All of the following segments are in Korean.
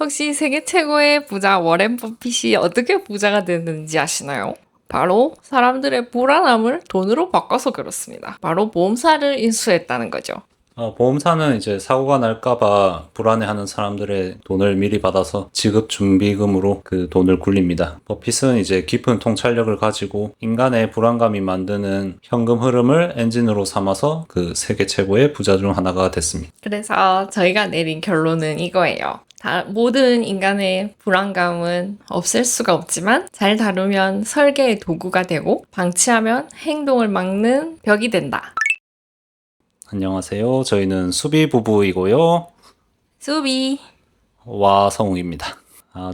혹시 세계 최고의 부자 워렌 버핏이 어떻게 부자가 됐는지 아시나요? 바로 사람들의 불안함을 돈으로 바꿔서 그렇습니다. 바로 보험사를 인수했다는 거죠. 보험사는 이제 사고가 날까봐 불안해하는 사람들의 돈을 미리 받아서 지급 준비금으로 그 돈을 굴립니다. 버핏은 이제 깊은 통찰력을 가지고 인간의 불안감이 만드는 현금 흐름을 엔진으로 삼아서 그 세계 최고의 부자 중 하나가 됐습니다. 그래서 저희가 내린 결론은 이거예요. 모든 인간의 불안감은 없앨 수가 없지만 잘 다루면 설계의 도구가 되고 방치하면 행동을 막는 벽이 된다. 안녕하세요. 저희는 수비 부부이고요. 수비. 와성욱입니다.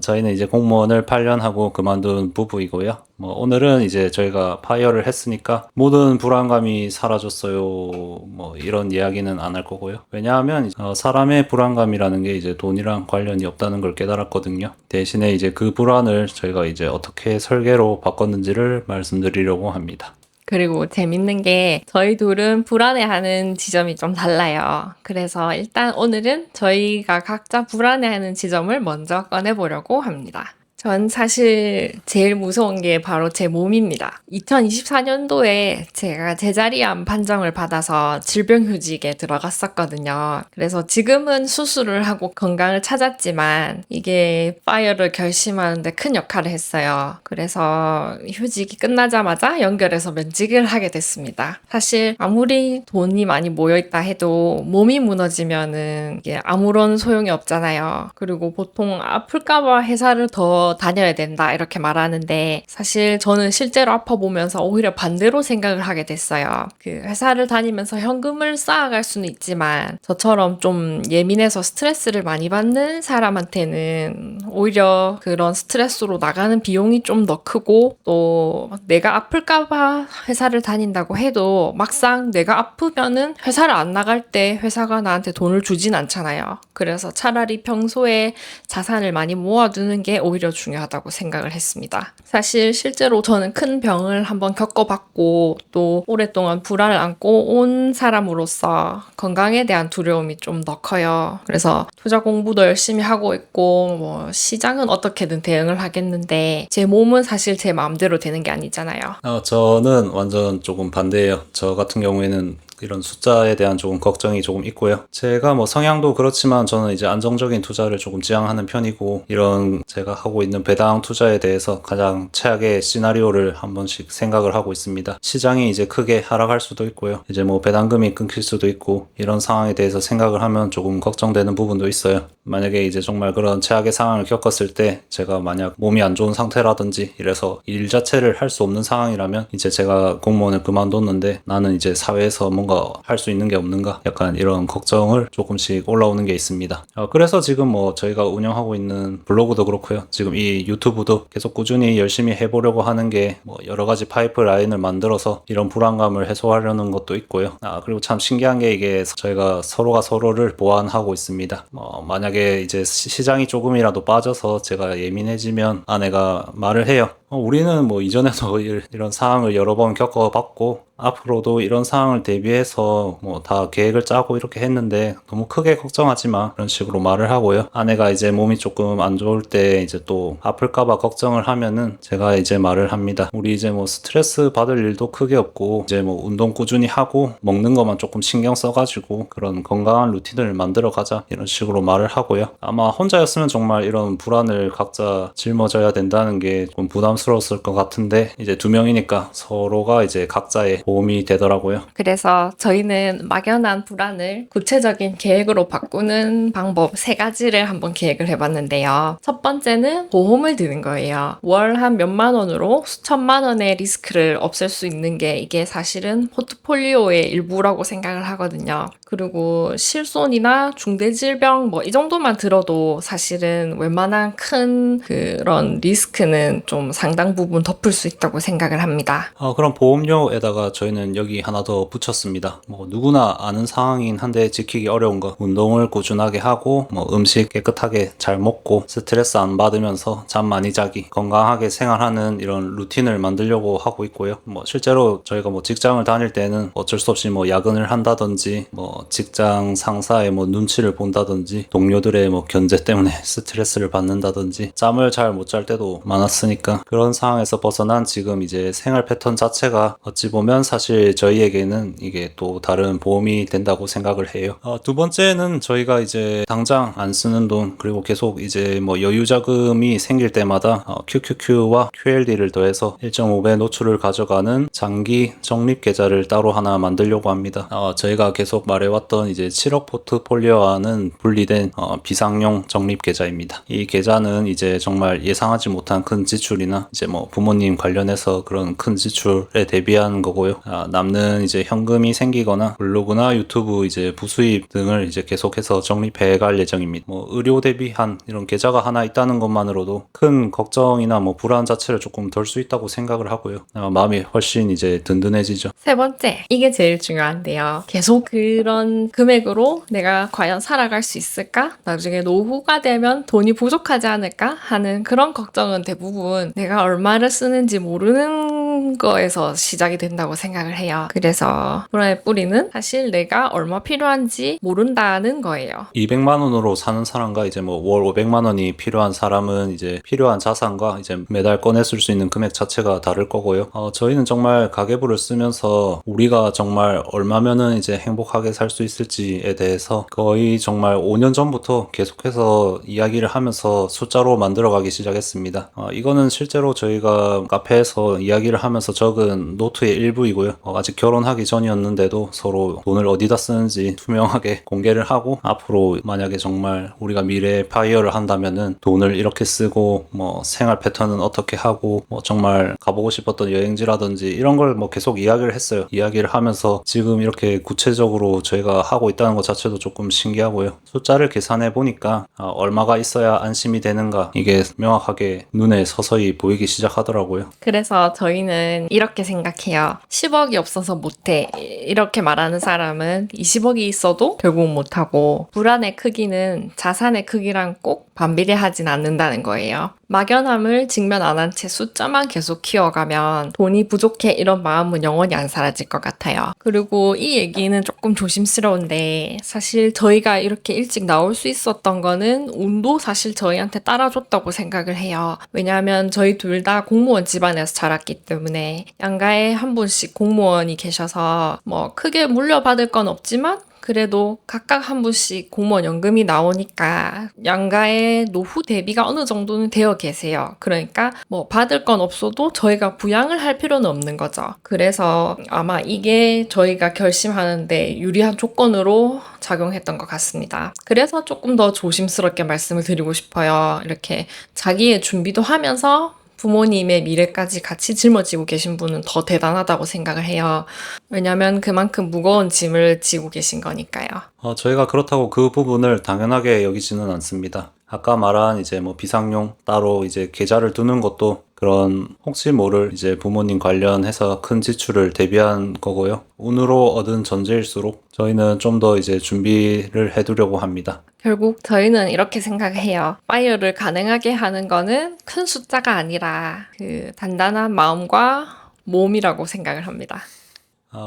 저희는 이제 공무원을 8년 하고 그만둔 부부이고요. 오늘은 이제 저희가 파이어를 했으니까 모든 불안감이 사라졌어요. 이런 이야기는 안 할 거고요. 왜냐하면 사람의 불안감이라는 게 이제 돈이랑 관련이 없다는 걸 깨달았거든요. 대신에 이제 그 불안을 저희가 이제 어떻게 설계로 바꿨는지를 말씀드리려고 합니다. 그리고 재밌는 게 저희 둘은 불안해하는 지점이 좀 달라요. 그래서 일단 오늘은 저희가 각자 불안해하는 지점을 먼저 꺼내보려고 합니다. 전 사실 제일 무서운 게 바로 제 몸입니다. 2024년도에 제가 제자리암 판정을 받아서 질병휴직에 들어갔었거든요. 그래서 지금은 수술을 하고 건강을 찾았지만 이게 파이어를 결심하는데 큰 역할을 했어요. 그래서 휴직이 끝나자마자 연결해서 면직을 하게 됐습니다. 사실 아무리 돈이 많이 모여있다 해도 몸이 무너지면은 이게 아무런 소용이 없잖아요. 그리고 보통 아플까봐 회사를 더 다녀야 된다 이렇게 말하는데 사실 저는 실제로 아파보면서 오히려 반대로 생각을 하게 됐어요. 그 회사를 다니면서 현금을 쌓아갈 수는 있지만 저처럼 좀 예민해서 스트레스를 많이 받는 사람한테는 오히려 그런 스트레스로 나가는 비용이 좀 더 크고 또 내가 아플까봐 회사를 다닌다고 해도 막상 내가 아프면은 회사를 안 나갈 때 회사가 나한테 돈을 주진 않잖아요. 그래서 차라리 평소에 자산을 많이 모아두는 게 오히려 중요하다고 생각을 했습니다. 사실 실제로 저는 큰 병을 한번 겪어봤고 또 오랫동안 불안을 안고 온 사람으로서 건강에 대한 두려움이 좀 더 커요. 그래서 투자 공부도 열심히 하고 있고 시장은 어떻게든 대응을 하겠는데 제 몸은 사실 제 마음대로 되는 게 아니잖아요. 저는 완전 조금 반대예요. 저 같은 경우에는 이런 숫자에 대한 조금 걱정이 조금 있고요. 제가 성향도 그렇지만 저는 이제 안정적인 투자를 조금 지향하는 편이고 이런 제가 하고 있는 배당 투자에 대해서 가장 최악의 시나리오를 한 번씩 생각을 하고 있습니다. 시장이 이제 크게 하락할 수도 있고요. 이제 배당금이 끊길 수도 있고 이런 상황에 대해서 생각을 하면 조금 걱정되는 부분도 있어요. 만약에 이제 정말 그런 최악의 상황을 겪었을 때 제가 만약 몸이 안 좋은 상태라든지 이래서 일 자체를 할 수 없는 상황이라면 이제 제가 공무원을 그만뒀는데 나는 이제 사회에서 뭔가 할 수 있는 게 없는가 약간 이런 걱정을 조금씩 올라오는 게 있습니다. 그래서 지금 저희가 운영하고 있는 블로그도 그렇고요. 지금 이 유튜브도 계속 꾸준히 열심히 해보려고 하는 게 여러 가지 파이프라인을 만들어서 이런 불안감을 해소하려는 것도 있고요. 그리고 참 신기한 게 이게 저희가 서로가 서로를 보완하고 있습니다. 만약에 이제 시장이 조금이라도 빠져서 제가 예민해지면 아내가 말을 해요. 우리는 이전에도 이런 상황을 여러 번 겪어봤고 앞으로도 이런 상황을 대비해서 다 계획을 짜고 이렇게 했는데 너무 크게 걱정하지 마 그런 식으로 말을 하고요. 아내가 이제 몸이 조금 안 좋을 때 이제 또 아플까봐 걱정을 하면은 제가 이제 말을 합니다. 우리 이제 스트레스 받을 일도 크게 없고 이제 운동 꾸준히 하고 먹는 것만 조금 신경 써가지고 그런 건강한 루틴을 만들어 가자 이런 식으로 말을 하고요. 아마 혼자였으면 정말 이런 불안을 각자 짊어져야 된다는 게 좀 부담스러웠을 것 같은데 이제 두 명이니까 서로가 이제 각자의 도움이 되더라고요. 그래서 저희는 막연한 불안을 구체적인 계획으로 바꾸는 방법 3가지를 한번 계획을 해봤는데요. 첫 번째는 보험을 드는 거예요. 월 한 몇만 원으로 수천만 원의 리스크를 없앨 수 있는 게 이게 사실은 포트폴리오의 일부라고 생각을 하거든요. 그리고 실손이나 중대질병 이 정도만 들어도 사실은 웬만한 큰 그런 리스크는 좀 상당 부분 덮을 수 있다고 생각을 합니다. 그럼 보험료에다가 저희는 여기 하나 더 붙였습니다. 뭐 누구나 아는 상황이긴 한데 지키기 어려운 거, 운동을 꾸준하게 하고 뭐 음식 깨끗하게 잘 먹고 스트레스 안 받으면서 잠 많이 자기, 건강하게 생활하는 이런 루틴을 만들려고 하고 있고요. 뭐 실제로 저희가 뭐 직장을 다닐 때는 어쩔 수 없이 뭐 야근을 한다든지 뭐 직장 상사의 뭐 눈치를 본다든지 동료들의 뭐 견제 때문에 스트레스를 받는다든지 잠을 잘 못 잘 때도 많았으니까, 그런 상황에서 벗어난 지금 이제 생활 패턴 자체가 어찌 보면 사실 저희에게는 이게 또 다른 보험이 된다고 생각을 해요. 두 번째는 저희가 이제 당장 안 쓰는 돈, 그리고 계속 이제 뭐 여유 자금이 생길 때마다 QQQ와 QLD를 더해서 1.5배 노출을 가져가는 장기 적립 계좌를 따로 하나 만들려고 합니다. 저희가 계속 말해왔던 이제 7억 포트폴리오와는 분리된 비상용 적립 계좌입니다. 이 계좌는 이제 정말 예상하지 못한 큰 지출이나 이제 뭐 부모님 관련해서 그런 큰 지출에 대비한 거고요. 남는 이제 현금이 생기거나 블로그나 유튜브 이제 부수입 등을 이제 계속해서 적립해 갈 예정입니다. 뭐 의료 대비한 이런 계좌가 하나 있다는 것만으로도 큰 걱정이나 뭐 불안 자체를 조금 덜 수 있다고 생각을 하고요. 마음이 훨씬 이제 든든해지죠. 세 번째, 이게 제일 중요한데요. 계속 그런 금액으로 내가 과연 살아갈 수 있을까? 나중에 노후가 되면 돈이 부족하지 않을까? 하는 그런 걱정은 대부분 내가 얼마를 쓰는지 모르는 거에서 시작이 된다고 생각을 해요. 그래서 불안의 뿌리는 사실 내가 얼마 필요한지 모른다는 거예요. 200만 원으로 사는 사람과 이제 뭐 월 500만 원이 필요한 사람은 이제 필요한 자산과 이제 매달 꺼냈을 수 있는 금액 자체가 다를 거고요. 저희는 정말 가계부를 쓰면서 우리가 정말 얼마면은 이제 행복하게 살 수 있을지에 대해서 거의 정말 5년 전부터 계속해서 이야기를 하면서 숫자로 만들어가기 시작했습니다. 이거는 실제로 저희가 카페에서 이야기를 하면서 적은 노트의 일부이고요. 아직 결혼하기 전이었는데도 서로 돈을 어디다 쓰는지 투명하게 공개를 하고, 앞으로 만약에 정말 우리가 미래에 파이어를 한다면은 돈을 이렇게 쓰고 뭐 생활 패턴은 어떻게 하고 뭐 정말 가보고 싶었던 여행지라든지 이런 걸 뭐 계속 이야기를 했어요. 이야기를 하면서 지금 이렇게 구체적으로 저희가 하고 있다는 것 자체도 조금 신기하고요. 숫자를 계산해 보니까 얼마가 있어야 안심이 되는가, 이게 명확하게 눈에 서서히 보이기 시작하더라고요. 그래서 저희는 이렇게 생각해요. 10억이 없어서 못해. 이렇게 말하는 사람은 20억이 있어도 결국 못하고, 불안의 크기는 자산의 크기랑 꼭 반비례하진 않는다는 거예요. 막연함을 직면 안 한 채 숫자만 계속 키워가면 돈이 부족해 이런 마음은 영원히 안 사라질 것 같아요. 그리고 이 얘기는 조금 조심스러운데, 사실 저희가 이렇게 일찍 나올 수 있었던 거는 운도 사실 저희한테 따라줬다고 생각을 해요. 왜냐하면 저희 둘 다 공무원 집안에서 자랐기 때문에 양가에 한 분씩 공무원이 계셔서 뭐 크게 물려받을 건 없지만 그래도 각각 한 분씩 공무원 연금이 나오니까 양가의 노후 대비가 어느 정도는 되어 계세요. 그러니까 뭐 받을 건 없어도 저희가 부양을 할 필요는 없는 거죠. 그래서 아마 이게 저희가 결심하는데 유리한 조건으로 작용했던 것 같습니다. 그래서 조금 더 조심스럽게 말씀을 드리고 싶어요. 이렇게 자기의 준비도 하면서 부모님의 미래까지 같이 짊어지고 계신 분은 더 대단하다고 생각을 해요. 왜냐면 그만큼 무거운 짐을 지고 계신 거니까요. 저희가 그렇다고 그 부분을 당연하게 여기지는 않습니다. 아까 말한 이제 뭐 비상용 따로 이제 계좌를 두는 것도 그런 혹시 모를 이제 부모님 관련해서 큰 지출을 대비한 거고요. 운으로 얻은 전제일수록 저희는 좀 더 이제 준비를 해두려고 합니다. 결국 저희는 이렇게 생각해요. 파이어를 가능하게 하는 거는 큰 숫자가 아니라 그 단단한 마음과 몸이라고 생각을 합니다.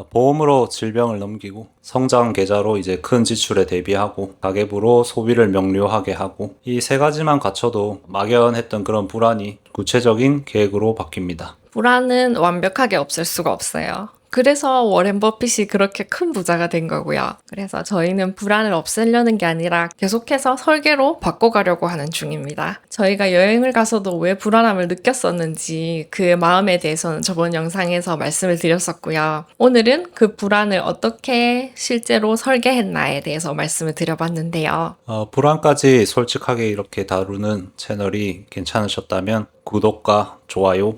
보험으로 질병을 넘기고, 성장 계좌로 이제 큰 지출에 대비하고, 가계부로 소비를 명료하게 하고, 이 세 가지만 갖춰도 막연했던 그런 불안이 구체적인 계획으로 바뀝니다. 불안은 완벽하게 없앨 수가 없어요. 그래서 워렌 버핏이 그렇게 큰 부자가 된 거고요. 그래서 저희는 불안을 없애려는 게 아니라 계속해서 설계로 바꿔가려고 하는 중입니다. 저희가 여행을 가서도 왜 불안함을 느꼈었는지 그 마음에 대해서는 저번 영상에서 말씀을 드렸었고요. 오늘은 그 불안을 어떻게 실제로 설계했나에 대해서 말씀을 드려봤는데요. 불안까지 솔직하게 이렇게 다루는 채널이 괜찮으셨다면 구독과 좋아요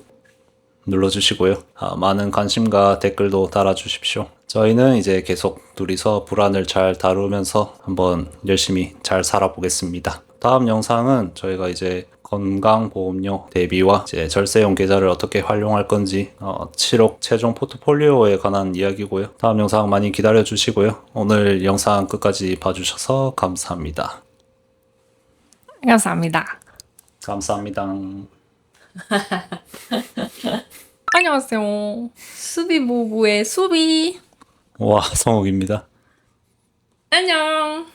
눌러주시고요. 많은 관심과 댓글도 달아주십시오. 저희는 이제 계속 둘이서 불안을 잘 다루면서 한번 열심히 잘 살아보겠습니다. 다음 영상은 저희가 이제 건강보험료 대비와 이제 절세용 계좌를 어떻게 활용할 건지 7억 최종 포트폴리오에 관한 이야기고요. 다음 영상 많이 기다려 주시고요. 오늘 영상 끝까지 봐주셔서 감사합니다. 감사합니다. 감사합니다. 안녕하세요. 수비부부의 수비. 와, 성욱입니다. 안녕.